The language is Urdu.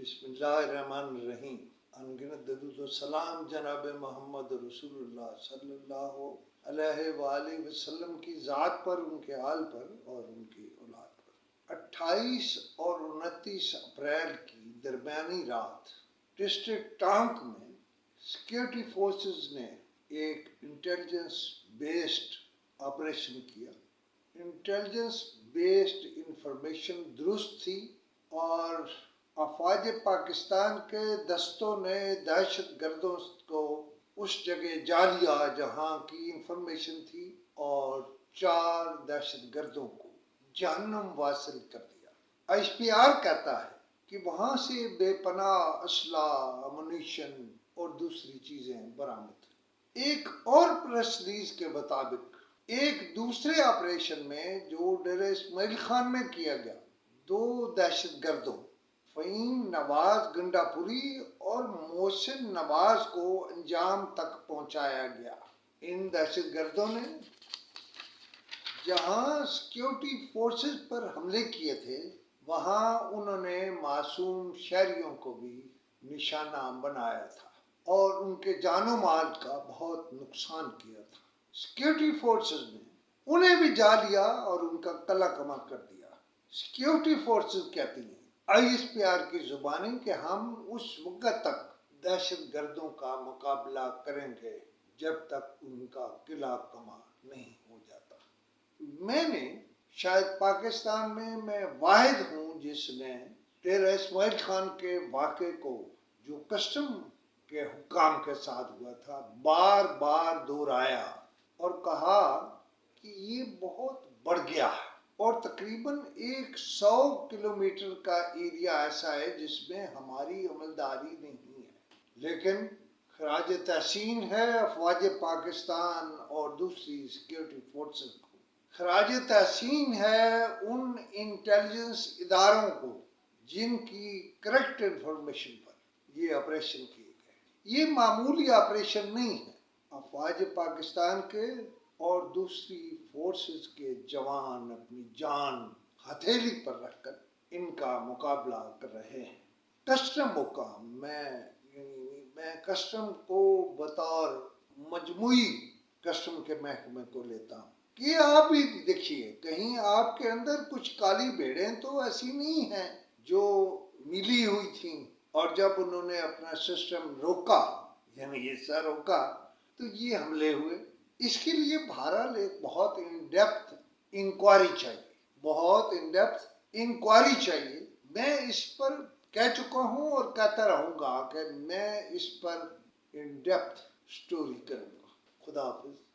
بسم اللہ الرحمن الرحیم۔ انگنت درود و سلام جناب محمد رسول اللہ صلی اللہ علیہ وآلہ وسلم کی ذات پر، ان کے آل پر اور ان کی اولاد پر۔ 28 اور 29 اپریل کی درمیانی رات ڈسٹرکٹ ٹانک میں سیکیورٹی فورسز نے ایک انٹیلیجنس بیسڈ آپریشن کیا۔ انٹیلیجنس بیسڈ انفارمیشن درست تھی اور افواج پاکستان کے دستوں نے دہشت گردوں کو اس جگہ جا لیا جہاں کی انفارمیشن تھی اور 4 دہشت گردوں کو جہنم واصل کر دیا۔ ISPR کہتا ہے کہ وہاں سے بے پناہ اسلحہ، امونیشن اور دوسری چیزیں برآمد۔ ایک اور پریس ریلیز کے مطابق ایک دوسرے آپریشن میں جو ڈیرہ اسماعیل خان میں کیا گیا، 2 دہشت گردوں فہیم نواز گنڈا پوری اور محسن نواز کو انجام تک پہنچایا گیا۔ ان دہشت گردوں نے جہاں سیکیورٹی فورسز پر حملے کیے تھے، وہاں انہوں نے معصوم شہریوں کو بھی نشانہ بنایا تھا اور ان کے جان و مال کا بہت نقصان کیا تھا۔ سیکیورٹی فورسز نے انہیں بھی جا لیا اور ان کا قلع کما کر دیا۔ سیکیورٹی فورسز کہتی ہیں ISPR کی زبانی کہ ہم اس وقت تک دہشت گردوں کا مقابلہ کریں گے جب تک ان کا قلعہ کما نہیں ہو جاتا۔ میں شاید پاکستان میں واحد ہوں جس نے ڈیرہ اسماعیل خان کے واقعے کو، جو کسٹم کے حکام کے ساتھ ہوا تھا، بار بار دہرایا اور کہا کہ یہ بہت بڑھ گیا ہے اور تقریباً 100 کلومیٹر کا ایریا ایسا ہے جس میں ہماری عملداری نہیں ہے۔ لیکن خراج تحسین ہے افواج پاکستان اور دوسری سیکیورٹی فورسز کو، خراج تحسین ہے ان انٹیلیجنس اداروں کو جن کی کریکٹ انفارمیشن پر یہ آپریشن کیے گئے۔ یہ معمولی آپریشن نہیں ہے۔ افواج پاکستان کے اور دوسری فورسز کے جوان اپنی جان ہتھیلی پر رکھ کر ان کا مقابلہ کر رہے ہیں۔ کسٹم حکام، میں کسٹم کو بطور مجموعی کسٹم کے محکمے کو لیتا ہوں کہ آپ بھی دیکھیے، کہیں آپ کے اندر کچھ کالی بھیڑیں تو ایسی نہیں ہیں جو ملی ہوئی تھیں اور جب انہوں نے اپنا سسٹم روکا، یعنی حصہ روکا، تو یہ حملے ہوئے۔ اس کے لیے بہرحال ایک بہت ان ڈیپتھ انکوائری چاہیے، بہت ان ڈیپتھ انکوائری چاہیے۔ میں اس پر کہہ چکا ہوں اور کہتا رہوں گا کہ میں اس پر ان ڈیپتھ سٹوری کروں گا۔ خدا حافظ۔